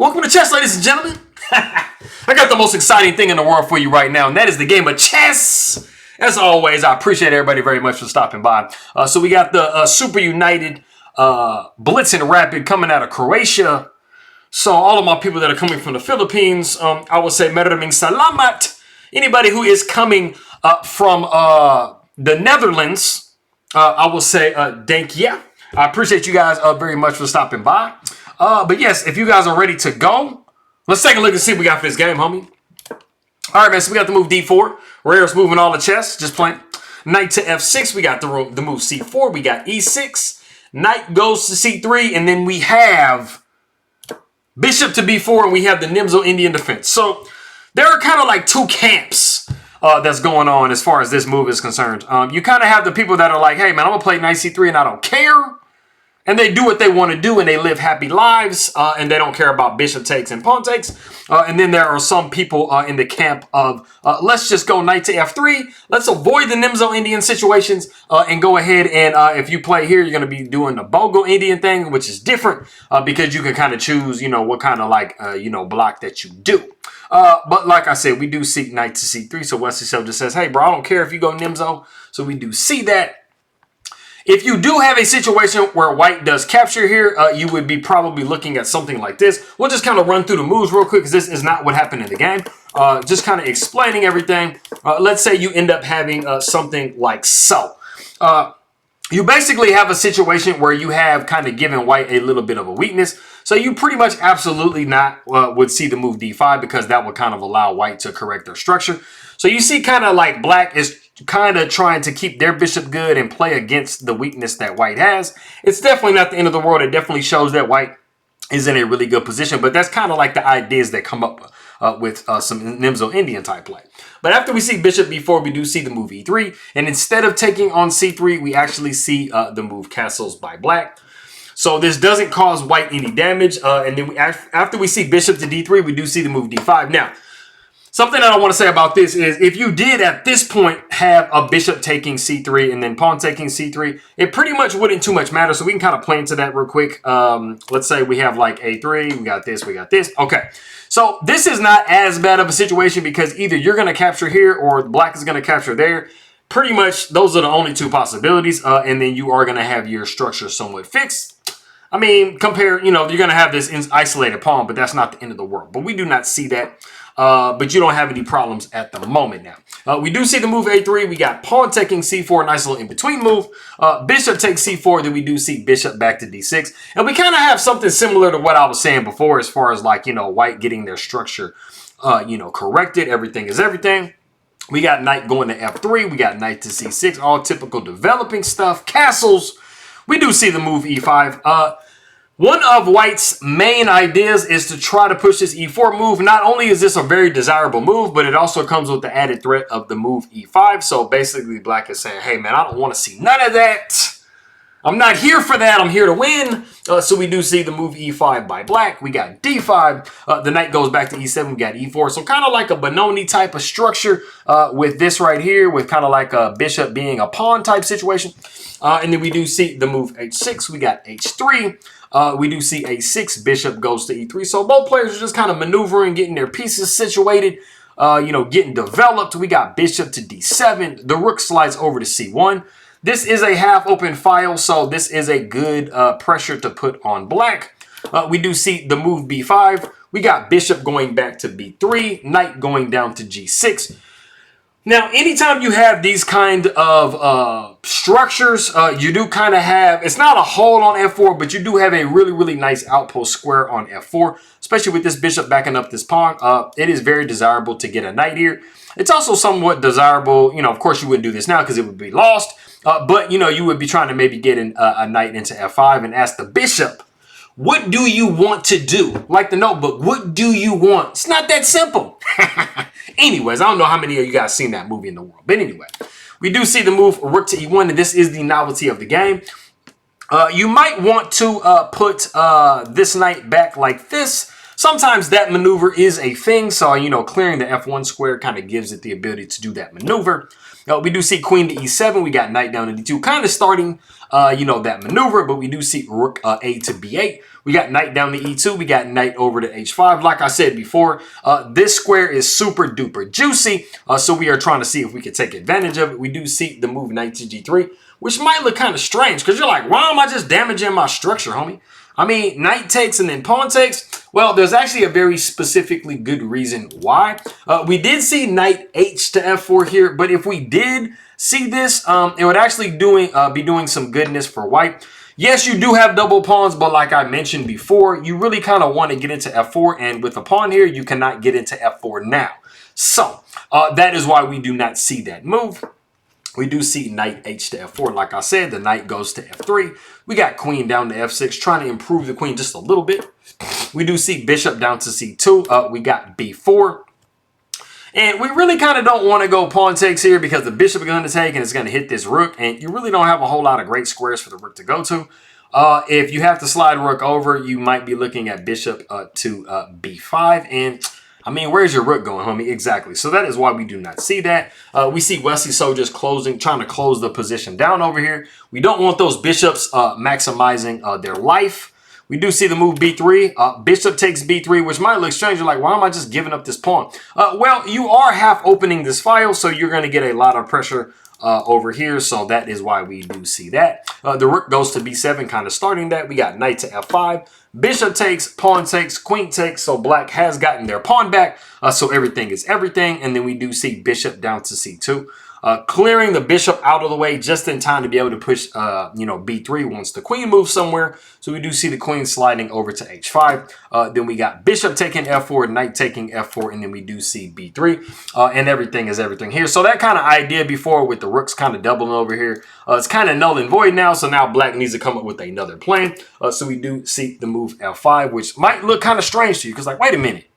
Welcome to chess, ladies and gentlemen. I got the most exciting thing in the world for you right now, and that is the game of chess. As always, I appreciate everybody very much for stopping by. So we got the SuperUnited Blitz and Rapid coming out of Croatia. So all of my people that are coming from the Philippines, I would say maraming salamat. Anybody who is coming from the Netherlands, I will say thank you. I appreciate you guys very much for stopping by. But yes, if you guys are ready to go, let's take a look and see what we got for this game, homie. All right, man, so we got the move D4. Rare's moving all the chess, just playing. Knight to F6, we got the move C4. We got E6. Knight goes to C3, and then we have Bishop to B4, and we have the Nimzo Indian defense. So there are kind of like two camps that's going on as far as this move is concerned. You kind of have the people that are like, hey, man, I'm going to play Knight C3, and I don't care. And they do what they want to do, and they live happy lives, and they don't care about bishop takes and pawn takes. And then there are some people in the camp of, let's just go knight to f3. Let's avoid the Nimzo Indian situations and go ahead and if you play here, you're going to be doing the Bogo Indian thing, which is different because you can kind of choose, what kind of like, block that you do. But like I said, we do see knight to c3. So Wesley just says, hey, bro, I don't care if you go Nimzo. So we do see that. If you do have a situation where white does capture here, you would be probably looking at something like this. We'll just kind of run through the moves real quick because this is not what happened in the game. Just kind of explaining everything. Let's say you end up having something like so. You basically have a situation where you have kind of given white a little bit of a weakness. So you pretty much absolutely not would see the move d5 because that would kind of allow white to correct their structure. So you see kind of like black is kind of trying to keep their bishop good and play against the weakness that white has. It's definitely not the end of the world. It definitely shows that white is in a really good position. But that's kind of like the ideas that come up with some Nimzo Indian type play. But after we see bishop b4, we do see the move e3. And instead of taking on c3, we actually see the move castles by black. So this doesn't cause white any damage. And then after we see bishop to d3, we do see the move d5. Now, something that I want to say about this is if you did at this point have a bishop taking c3 and then pawn taking c3, it pretty much wouldn't too much matter. So we can kind of play into that real quick. Let's say we have like a3, we got this, we got this. Okay, so this is not as bad of a situation because either you're going to capture here or black is going to capture there. Pretty much those are the only two possibilities. And then you are going to have your structure somewhat fixed. I mean, compare, you're going to have this isolated pawn, but that's not the end of the world. But we do not see that. But you don't have any problems at the moment now. We do see the move a3. We got pawn taking c4, nice little in-between move. Bishop takes c4, then we do see bishop back to d6. And we kind of have something similar to what I was saying before as far as like, white getting their structure, corrected. Everything is everything. We got knight going to f3. We got knight to c6, all typical developing stuff. Castles. We do see the move e5. One of white's main ideas is to try to push this e4 move. Not only is this a very desirable move, but it also comes with the added threat of the move e5. So basically black is saying, hey man, I don't want to see none of that. I'm not here for that. I'm here to win. So we do see the move e5 by black. We got d5. The knight goes back to e7. We got e4. So kind of like a Benoni type of structure with this right here, with kind of like a bishop being a pawn type situation. And then we do see the move h6. We got h3. We do see a6, bishop goes to e3. So both players are just kind of maneuvering, getting their pieces situated, getting developed. We got bishop to d7. The rook slides over to c1. This is a half open file, so this is a good pressure to put on black. We do see the move b5. We got bishop going back to b3, knight going down to g6. Now, anytime you have these kind of structures, you do kind of have, it's not a hold on f4, but you do have a really, really nice outpost square on f4, especially with this bishop backing up this pawn. It is very desirable to get a knight here. It's also somewhat desirable, of course you wouldn't do this now because it would be lost, but, you would be trying to maybe get a knight into f5 and ask the bishop, what do you want to do? Like the notebook, what do you want? It's not that simple. Anyways, I don't know how many of you guys seen that movie in the world. But anyway, we do see the move rook to e1, and this is the novelty of the game. You might want to put this knight back like this. sometimes that maneuver is a thing. So, you know, clearing the F1 square kind of gives it the ability to do that maneuver. We do see queen to E7. We got knight down to D2, kind of starting, you know, that maneuver. But we do see rook A to B8. We got knight down to E2. We got knight over to H5. Like I said before, this square is super duper juicy. So we are trying to see if we can take advantage of it. We do see the move knight to G3, which might look kind of strange because you're like, why am I just damaging my structure, homie? I mean, knight takes and then pawn takes. Well, there's actually a very specifically good reason why. We did see knight H to F4 here, but if we did see this, it would actually be doing some goodness for white. Yes, you do have double pawns, but like I mentioned before, you really kind of want to get into F4, and with a pawn here, you cannot get into F4 now. So that is why we do not see that move. We do see knight H to F4. Like I said, the knight goes to F3. We got queen down to F6, trying to improve the queen just a little bit. We do see bishop down to C2. We got B4. And we really kind of don't want to go pawn takes here because the bishop is going to take and it's going to hit this rook. And you really don't have a whole lot of great squares for the rook to go to. If you have to slide rook over, you might be looking at bishop to B5. And I mean, where's your rook going, homie? Exactly. So that is why we do not see that. We see Wesley soldiers trying to close the position down over here. We don't want those bishops maximizing their life. We do see the move B3. Bishop takes B3, which might look strange. You're like, why am I just giving up this pawn? Well, you are half opening this file, so you're going to get a lot of pressure over here. So that is why we do see that. The rook goes to B7, kind of starting that. We got knight to F5. Bishop takes, pawn takes, queen takes. So black has gotten their pawn back. So everything is everything. And then we do see bishop down to C2. Clearing the bishop out of the way just in time to be able to push, you know, B3 once the queen moves somewhere. So we do see the queen sliding over to H5. Then we got bishop taking F4, knight taking F4, and then we do see B3. And everything is everything here. So that kind of idea before with the rooks kind of doubling over here, it's kind of null and void now. So now black needs to come up with another plan. So we do see the move F5, which might look kind of strange to you because like, wait a minute.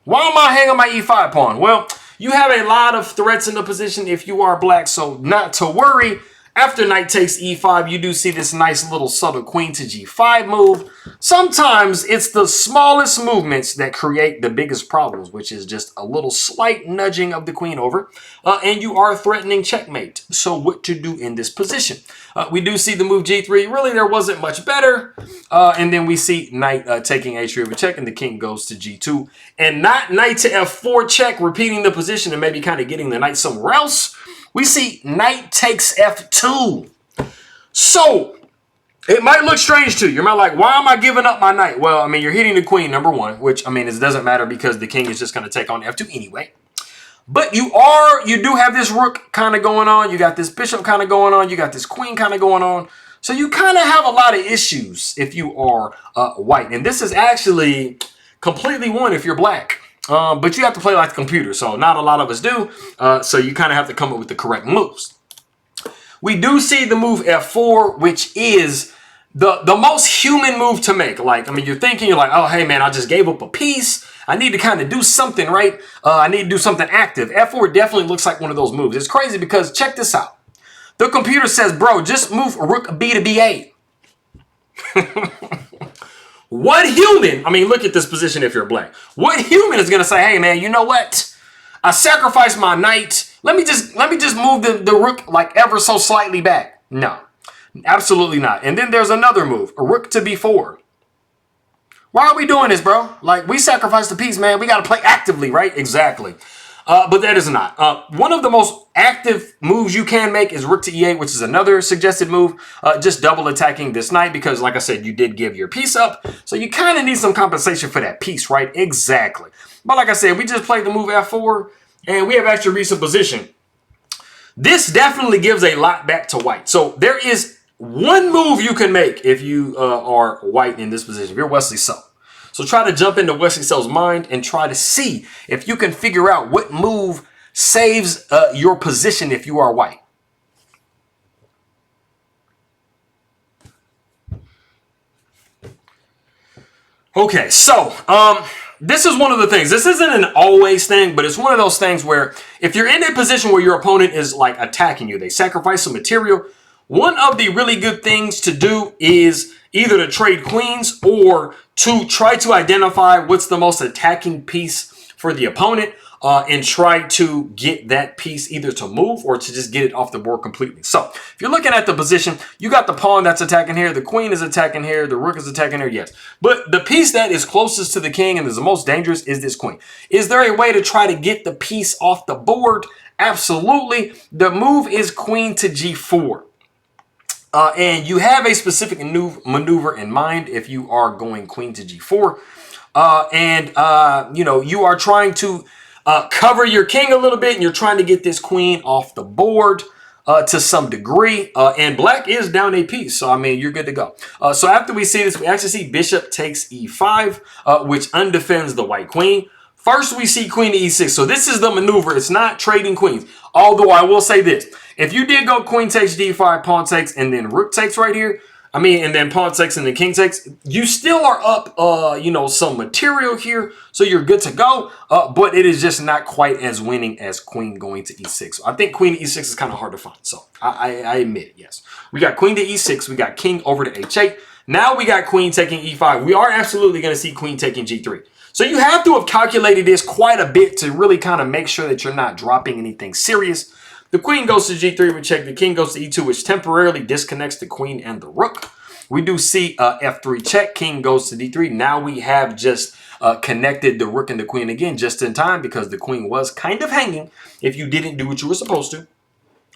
Why am I hanging my E5 pawn? Well, you have a lot of threats in the position if you are black, so not to worry. After knight takes E5, you do see this nice little subtle queen to G5 move. Sometimes it's the smallest movements that create the biggest problems, which is just a little slight nudging of the queen over. And you are threatening checkmate. So what to do in this position? We do see the move G3. Really, there wasn't much better. And then we see knight taking H3 over check, and the king goes to G2. And not knight to F4 check, repeating the position and maybe kind of getting the knight somewhere else. We see knight takes F2. So it might look strange to you. You're like, why am I giving up my knight? Well, I mean, you're hitting the queen, number one, which, I mean, it doesn't matter because the king is just going to take on F2 anyway. But you do have this rook kind of going on. You got this bishop kind of going on. You got this queen kind of going on. So you kind of have a lot of issues if you are white. And this is actually completely won if you're black. But you have to play like the computer, so not a lot of us do. So you kind of have to come up with the correct moves. We do see the move F4, which is the most human move to make. Like, I mean, you're thinking, you're like, oh, hey, man, I just gave up a piece. I need to kind of do something, right? I need to do something active. F4 definitely looks like one of those moves. It's crazy because check this out. The computer says, bro, just move rook B to B8. What human, I mean, look at this position if you're black. What human is going to say, hey, man, you know what? I sacrificed my knight. Let me just move the rook like ever so slightly back. No, absolutely not. And then there's another move, a rook to B4. Why are we doing this, bro? Like, we sacrificed the piece, man. We got to play actively, right? Exactly. But that is not. One of the most active moves you can make is rook to E8, which is another suggested move. Just double attacking this knight because, like I said, you did give your piece up. So you kind of need some compensation for that piece, right? Exactly. But like I said, we just played the move F4, and we have actually reached a position. This definitely gives a lot back to white. So there is one move you can make if you are white in this position. If you're Wesley So. So try to jump into Wesley So's mind and try to see if you can figure out what move saves your position if you are white. Okay, so this is one of the things. This isn't an always thing, but it's one of those things where if you're in a position where your opponent is like attacking you, they sacrifice some material. One of the really good things to do is either to trade queens or to try to identify what's the most attacking piece for the opponent and try to get that piece either to move or to just get it off the board completely. So if you're looking at the position, you got the pawn that's attacking here, the queen is attacking here, the rook is attacking here, yes. But the piece that is closest to the king and is the most dangerous is this queen. Is there a way to try to get the piece off the board? Absolutely. The move is queen to g4. And you have a specific maneuver in mind if you are going queen to g4. You know, you are trying to cover your king a little bit, and you're trying to get this queen off the board to some degree. And black is down a piece, so I mean, you're good to go. So after we see this, we actually see bishop takes e5, which undefends the white queen. First, we see queen to e6. So this is the maneuver. It's not trading queens. Although I will say this. If you did go queen takes d5, pawn takes, and then rook takes right here, I mean, and then pawn takes and then king takes, you still are up, you know, some material here. So you're good to go. But it is just not quite as winning as queen going to e6. So I think queen to e6 is kind of hard to find. So I admit it, yes. We got queen to e6. We got king over to h8. Now we got queen taking e5. We are absolutely going to see queen taking g3. So you have to have calculated this quite a bit to really kind of make sure that you're not dropping anything serious. The queen goes to g3, we check. The king goes to e2, which temporarily disconnects the queen and the rook. We do see f3 check. King goes to d3. Now we have just connected the rook and the queen again just in time because the queen was kind of hanging if you didn't do what you were supposed to.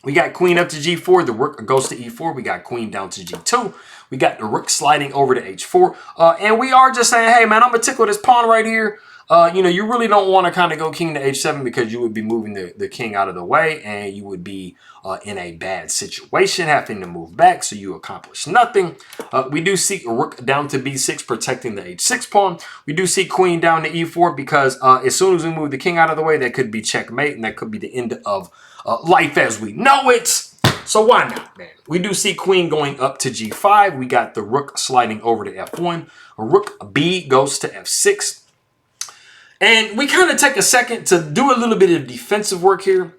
We got queen up to g4. The rook goes to e4. We got queen down to g2. We got the rook sliding over to h4. And we are just saying, hey, man, I'm going to tickle this pawn right here. You know, you really don't want to kind of go king to h7 because you would be moving the king out of the way and you would be in a bad situation having to move back. So you accomplish nothing. We do see rook down to b6 protecting the h6 pawn. We do see queen down to e4 because as soon as we move the king out of the way, that could be checkmate and that could be the end of life as we know it. So why not, man? We do see queen going up to g5. We got the rook sliding over to f1. Rook b goes to f6. And we kind of take a second to do a little bit of defensive work here.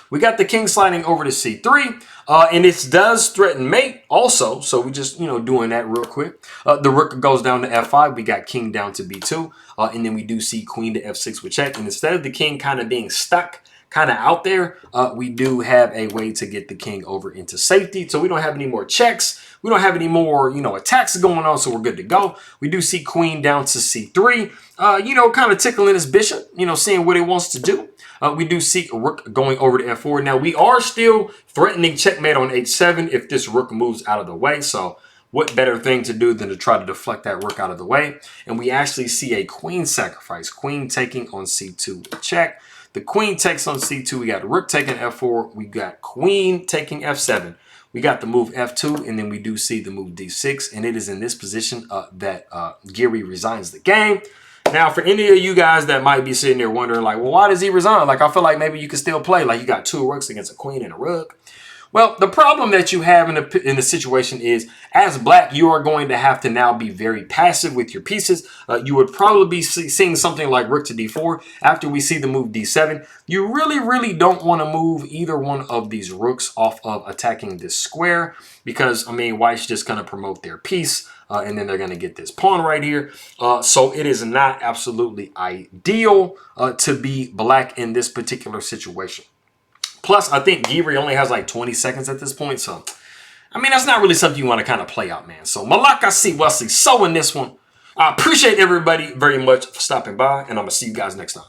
We got the king sliding over to c3. And it does threaten mate also. So we just, you know, doing that real quick. The rook goes down to f5. We got king down to b2. And then we do see queen to f6 with check. And instead of the king kind of being stuck kind of out there, we do have a way to get the king over into safety. So we don't have any more checks. We don't have any more, you know, attacks going on, so we're good to go. We do see queen down to c3, you know, kind of tickling his bishop, you know, seeing what it wants to do. We do see rook going over to f4. Now, we are still threatening checkmate on h7 if this rook moves out of the way. So what better thing to do than to try to deflect that rook out of the way? And we actually see a queen sacrifice, queen taking on c2 check. The queen takes on c2. We got rook taking f4. We got queen taking f7. We got the move f2, and then we do see the move d6, and it is in this position that Giri resigns the game. Now, for any of you guys that might be sitting there wondering, like, well, why does he resign? Like, I feel like maybe you can still play. Like, you got two rooks against a queen and a rook. Well, the problem that you have in the situation is, as black, you are going to have to now be very passive with your pieces. You would probably be seeing something like rook to d4 after we see the move d7. You really don't want to move either one of these rooks off of attacking this square because, I mean, white's just going to promote their piece. And then they're going to get this pawn right here. So it is not absolutely ideal to be black in this particular situation. Plus, I think Giri only has like 20 seconds at this point. So, I mean, that's not really something you want to kind of play out, man. So, Malaka see Wesley. So in this one, I appreciate everybody very much for stopping by. And I'm going to see you guys next time.